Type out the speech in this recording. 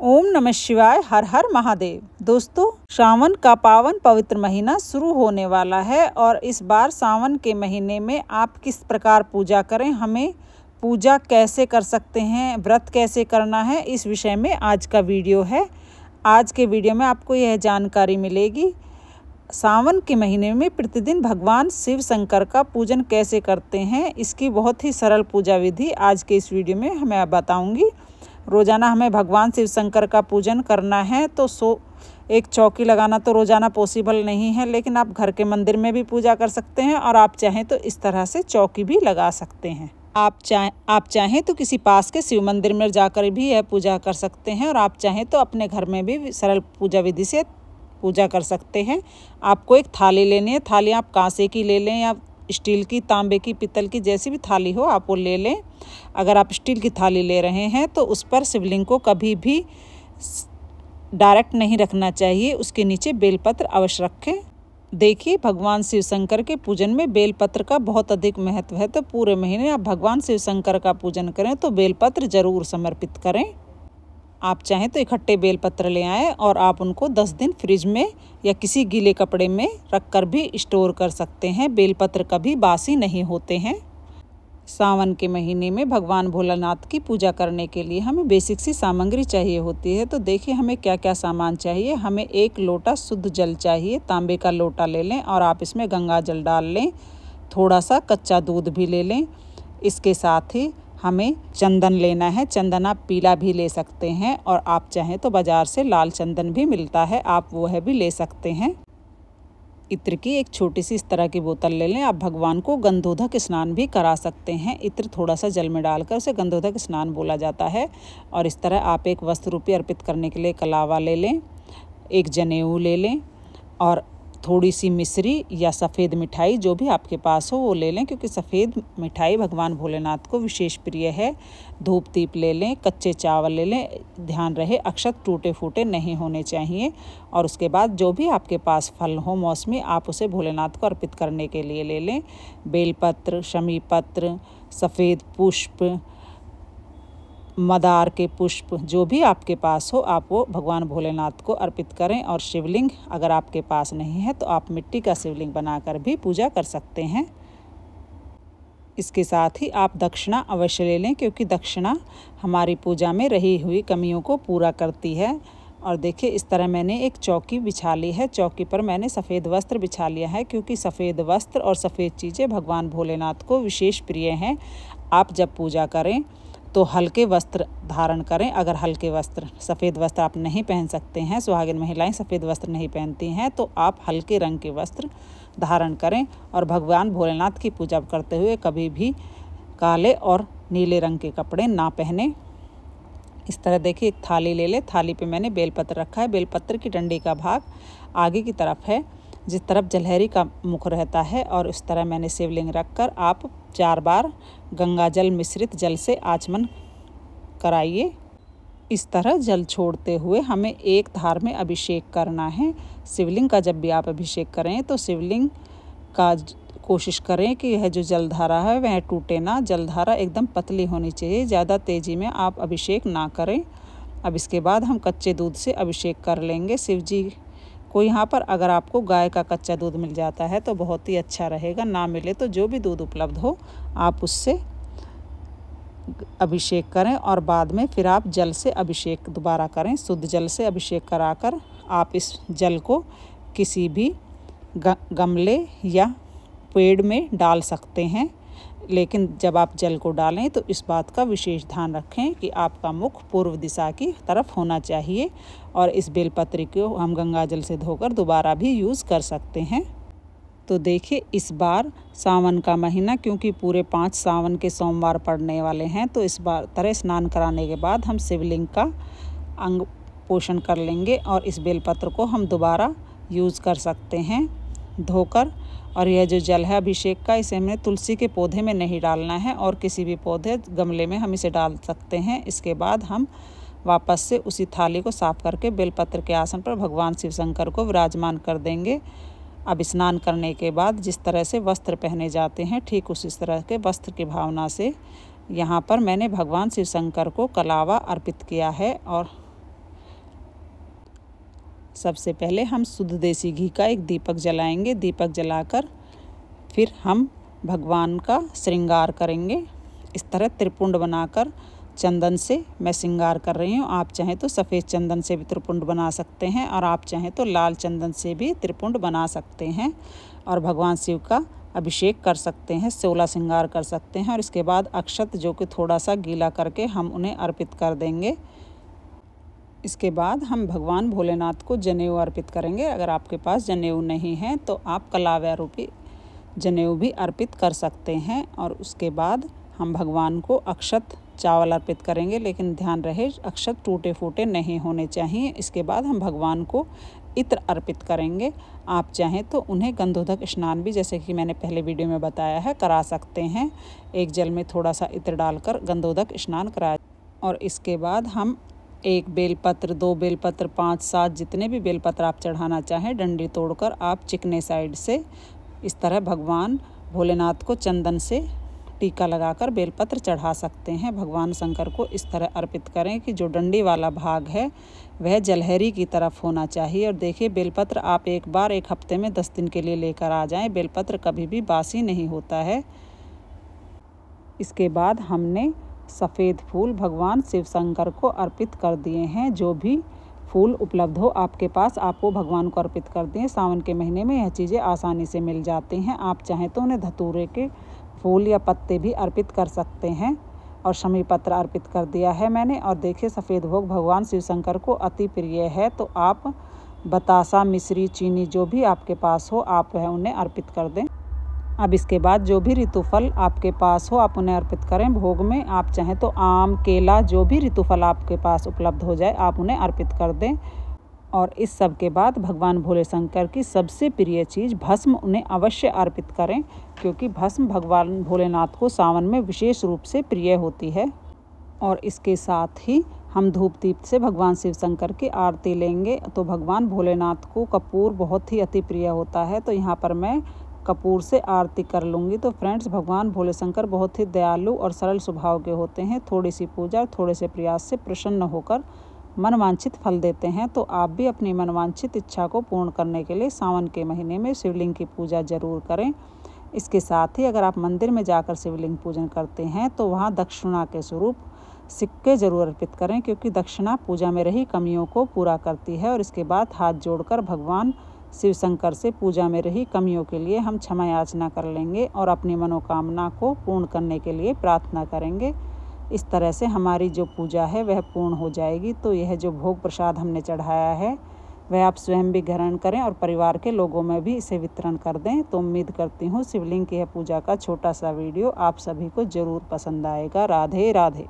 ओम नमः शिवाय। हर हर महादेव। दोस्तों, सावन का पावन पवित्र महीना शुरू होने वाला है और इस बार सावन के महीने में आप किस प्रकार पूजा करें, हमें पूजा कैसे कर सकते हैं, व्रत कैसे करना है, इस विषय में आज का वीडियो है। आज के वीडियो में आपको यह जानकारी मिलेगी सावन के महीने में प्रतिदिन भगवान शिव शंकर का पूजन कैसे करते हैं। इसकी बहुत ही सरल पूजा विधि आज के इस वीडियो में मैं बताऊंगी। रोज़ाना हमें भगवान शिव शंकर का पूजन करना है तो एक चौकी लगाना तो रोज़ाना पॉसिबल नहीं है, लेकिन आप घर के मंदिर में भी पूजा कर सकते हैं और आप चाहें तो इस तरह से चौकी भी लगा सकते हैं। आप चाहें तो किसी पास के शिव मंदिर में जाकर भी यह पूजा कर सकते हैं और आप चाहें तो अपने घर में भी सरल पूजा विधि से पूजा कर सकते हैं। आपको एक थाली लेनी है। थाली आप कांसे की ले लें या स्टील की, तांबे की, पीतल की, जैसी भी थाली हो आप वो ले लें। अगर आप स्टील की थाली ले रहे हैं तो उस पर शिवलिंग को कभी भी डायरेक्ट नहीं रखना चाहिए, उसके नीचे बेलपत्र अवश्य रखें। देखिए, भगवान शिव शंकर के पूजन में बेलपत्र का बहुत अधिक महत्व है, तो पूरे महीने आप भगवान शिव शंकर का पूजन करें तो बेलपत्र जरूर समर्पित करें। आप चाहें तो इकट्ठे बेलपत्र ले आएँ और आप उनको 10 दिन फ्रिज में या किसी गीले कपड़े में रखकर भी स्टोर कर सकते हैं। बेलपत्र कभी बासी नहीं होते हैं। सावन के महीने में भगवान भोलानाथ की पूजा करने के लिए हमें बेसिक सी सामग्री चाहिए होती है। तो देखिए हमें क्या क्या सामान चाहिए। हमें 1 लोटा शुद्ध जल चाहिए। तांबे का लोटा ले लें और आप इसमें गंगा जल डाल लें। थोड़ा सा कच्चा दूध भी ले लें। इसके साथ ही हमें चंदन लेना है। चंदन आप पीला भी ले सकते हैं और आप चाहें तो बाज़ार से लाल चंदन भी मिलता है, आप वह भी ले सकते हैं। इत्र की एक छोटी सी इस तरह की बोतल ले लें। आप भगवान को गंधोदक स्नान भी करा सकते हैं। इत्र थोड़ा सा जल में डालकर उसे गंधोदक स्नान बोला जाता है। और इस तरह आप एक वस्त्र रूपी अर्पित करने के लिए कलावा ले लें, एक जनेऊ ले लें और थोड़ी सी मिश्री या सफ़ेद मिठाई जो भी आपके पास हो वो ले लें, क्योंकि सफ़ेद मिठाई भगवान भोलेनाथ को विशेष प्रिय है। धूप दीप ले लें, कच्चे चावल ले लें, ध्यान रहे अक्षत टूटे फूटे नहीं होने चाहिए। और उसके बाद जो भी आपके पास फल हो मौसमी, आप उसे भोलेनाथ को अर्पित करने के लिए ले लें। बेलपत्र, शमी पत्र, सफ़ेद पुष्प, मदार के पुष्प, जो भी आपके पास हो आप वो भगवान भोलेनाथ को अर्पित करें। और शिवलिंग अगर आपके पास नहीं है तो आप मिट्टी का शिवलिंग बनाकर भी पूजा कर सकते हैं। इसके साथ ही आप दक्षिणा अवश्य ले लें, क्योंकि दक्षिणा हमारी पूजा में रही हुई कमियों को पूरा करती है। और देखिए, इस तरह मैंने एक चौकी बिछा ली है। चौकी पर मैंने सफ़ेद वस्त्र बिछा लिया है, क्योंकि सफ़ेद वस्त्र और सफ़ेद चीज़ें भगवान भोलेनाथ को विशेष प्रिय हैं। आप जब पूजा करें तो हल्के वस्त्र धारण करें। अगर हल्के वस्त्र, सफ़ेद वस्त्र आप नहीं पहन सकते हैं, सुहागिन महिलाएं सफ़ेद वस्त्र नहीं पहनती हैं, तो आप हल्के रंग के वस्त्र धारण करें। और भगवान भोलेनाथ की पूजा करते हुए कभी भी काले और नीले रंग के कपड़े ना पहने। इस तरह देखिए, एक थाली ले ले। थाली पे मैंने बेलपत्र रखा है। बेलपत्र की डंडी का भाग आगे की तरफ है, जिस तरफ जलहरी का मुख रहता है, और इस तरह मैंने शिवलिंग रखकर आप 4 बार गंगा जल मिश्रित जल से आचमन कराइए। इस तरह जल छोड़ते हुए हमें एक धार में अभिषेक करना है। शिवलिंग का जब भी आप अभिषेक करें तो शिवलिंग का कोशिश करें कि यह जो जलधारा है वह टूटे ना। जलधारा एकदम पतली होनी चाहिए, ज़्यादा तेज़ी में आप अभिषेक ना करें। अब इसके बाद हम कच्चे दूध से अभिषेक कर लेंगे शिव जी को। यहाँ पर अगर आपको गाय का कच्चा दूध मिल जाता है तो बहुत ही अच्छा रहेगा, ना मिले तो जो भी दूध उपलब्ध हो आप उससे अभिषेक करें। और बाद में फिर आप जल से अभिषेक दोबारा करें। शुद्ध जल से अभिषेक कराकर आप इस जल को किसी भी गमले या पेड़ में डाल सकते हैं, लेकिन जब आप जल को डालें तो इस बात का विशेष ध्यान रखें कि आपका मुख पूर्व दिशा की तरफ होना चाहिए। और इस बेलपत्र को हम गंगा जल से धोकर दोबारा भी यूज़ कर सकते हैं। तो देखिए, इस बार सावन का महीना, क्योंकि पूरे 5 सावन के सोमवार पड़ने वाले हैं, तो इस बार तरह स्नान कराने के बाद हम शिवलिंग का अंग पोषण कर लेंगे और इस बेलपत्र को हम दोबारा यूज़ कर सकते हैं धोकर। और यह जो जल है अभिषेक का, इसे हमें तुलसी के पौधे में नहीं डालना है और किसी भी पौधे गमले में हम इसे डाल सकते हैं। इसके बाद हम वापस से उसी थाली को साफ करके बेलपत्र के आसन पर भगवान शिव शंकर को विराजमान कर देंगे। अब स्नान करने के बाद जिस तरह से वस्त्र पहने जाते हैं, ठीक उसी तरह के वस्त्र की भावना से यहाँ पर मैंने भगवान शिव शंकर को कलावा अर्पित किया है। और सबसे पहले हम शुद्ध देसी घी का एक दीपक जलाएंगे। दीपक जलाकर फिर हम भगवान का श्रृंगार करेंगे। इस तरह त्रिपुंड बनाकर चंदन से मैं श्रृंगार कर रही हूँ। आप चाहें तो सफ़ेद चंदन से भी त्रिपुंड बना सकते हैं और आप चाहें तो लाल चंदन से भी त्रिपुंड बना सकते हैं और भगवान शिव का अभिषेक कर सकते हैं, 16 श्रृंगार कर सकते हैं। और इसके बाद अक्षत जो कि थोड़ा सा गीला करके हम उन्हें अर्पित कर देंगे। इसके बाद हम भगवान भोलेनाथ को जनेऊ अर्पित करेंगे। अगर आपके पास जनेऊ नहीं है तो आप कलाव्या रूपी जनेऊ भी अर्पित कर सकते हैं। और उसके बाद हम भगवान को अक्षत चावल अर्पित करेंगे, लेकिन ध्यान रहे अक्षत टूटे फूटे नहीं होने चाहिए। इसके बाद हम भगवान को इत्र अर्पित करेंगे। आप चाहें तो उन्हें गंधोदक स्नान भी, जैसे कि मैंने पहले वीडियो में बताया है, करा सकते हैं। एक जल में थोड़ा सा इत्र डालकर गंधोदक स्नान कराएं। और इसके बाद हम 1 बेलपत्र, 2 बेलपत्र, 5, 7 जितने भी बेलपत्र आप चढ़ाना चाहें, डंडी तोड़कर आप चिकने साइड से इस तरह भगवान भोलेनाथ को चंदन से टीका लगाकर बेलपत्र चढ़ा सकते हैं। भगवान शंकर को इस तरह अर्पित करें कि जो डंडी वाला भाग है वह जलहरी की तरफ होना चाहिए। और देखिए, बेलपत्र आप एक बार 1 हफ्ते में 10 दिन के लिए लेकर आ जाएं। बेलपत्र कभी भी बासी नहीं होता है। इसके बाद हमने सफ़ेद फूल भगवान शिव शंकर को अर्पित कर दिए हैं। जो भी फूल उपलब्ध हो आपके पास, आपको भगवान को अर्पित कर दें। सावन के महीने में यह चीज़ें आसानी से मिल जाती हैं। आप चाहें तो उन्हें धतूरे के फूल या पत्ते भी अर्पित कर सकते हैं। और शमी पत्र अर्पित कर दिया है मैंने। और देखिए, सफ़ेद भोग भगवान शिव शंकर को अति प्रिय है, तो आप बतासा, मिश्री, चीनी जो भी आपके पास हो आप वह उन्हें अर्पित कर दें। अब इसके बाद जो भी ऋतुफल आपके पास हो आप उन्हें अर्पित करें भोग में। आप चाहें तो आम, केला, जो भी ऋतुफल आपके पास उपलब्ध हो जाए आप उन्हें अर्पित कर दें। और इस सब के बाद भगवान भोले शंकर की सबसे प्रिय चीज़ भस्म उन्हें अवश्य अर्पित करें, क्योंकि भस्म भगवान भोलेनाथ को सावन में विशेष रूप से प्रिय होती है। और इसके साथ ही हम धूप दीप से भगवान शिव शंकर की आरती लेंगे। तो भगवान भोलेनाथ को कपूर बहुत ही अति प्रिय होता है, तो यहाँ पर मैं कपूर से आरती कर लूँगी। तो फ्रेंड्स, भगवान भोले शंकर बहुत ही दयालु और सरल स्वभाव के होते हैं। थोड़ी सी पूजा, थोड़े से प्रयास से प्रसन्न होकर मनवांछित फल देते हैं। तो आप भी अपनी मनवांछित इच्छा को पूर्ण करने के लिए सावन के महीने में शिवलिंग की पूजा जरूर करें। इसके साथ ही अगर आप मंदिर में जाकर शिवलिंग पूजन करते हैं तो वहाँ दक्षिणा के स्वरूप सिक्के जरूर अर्पित करें, क्योंकि दक्षिणा पूजा में रही कमियों को पूरा करती है। और इसके बाद हाथ जोड़कर भगवान शिव शंकर से पूजा में रही कमियों के लिए हम क्षमा याचना कर लेंगे और अपनी मनोकामना को पूर्ण करने के लिए प्रार्थना करेंगे। इस तरह से हमारी जो पूजा है वह पूर्ण हो जाएगी। तो यह जो भोग प्रसाद हमने चढ़ाया है वह आप स्वयं भी ग्रहण करें और परिवार के लोगों में भी इसे वितरण कर दें। तो उम्मीद करती हूँ शिवलिंग की यह पूजा का छोटा सा वीडियो आप सभी को ज़रूर पसंद आएगा। राधे राधे।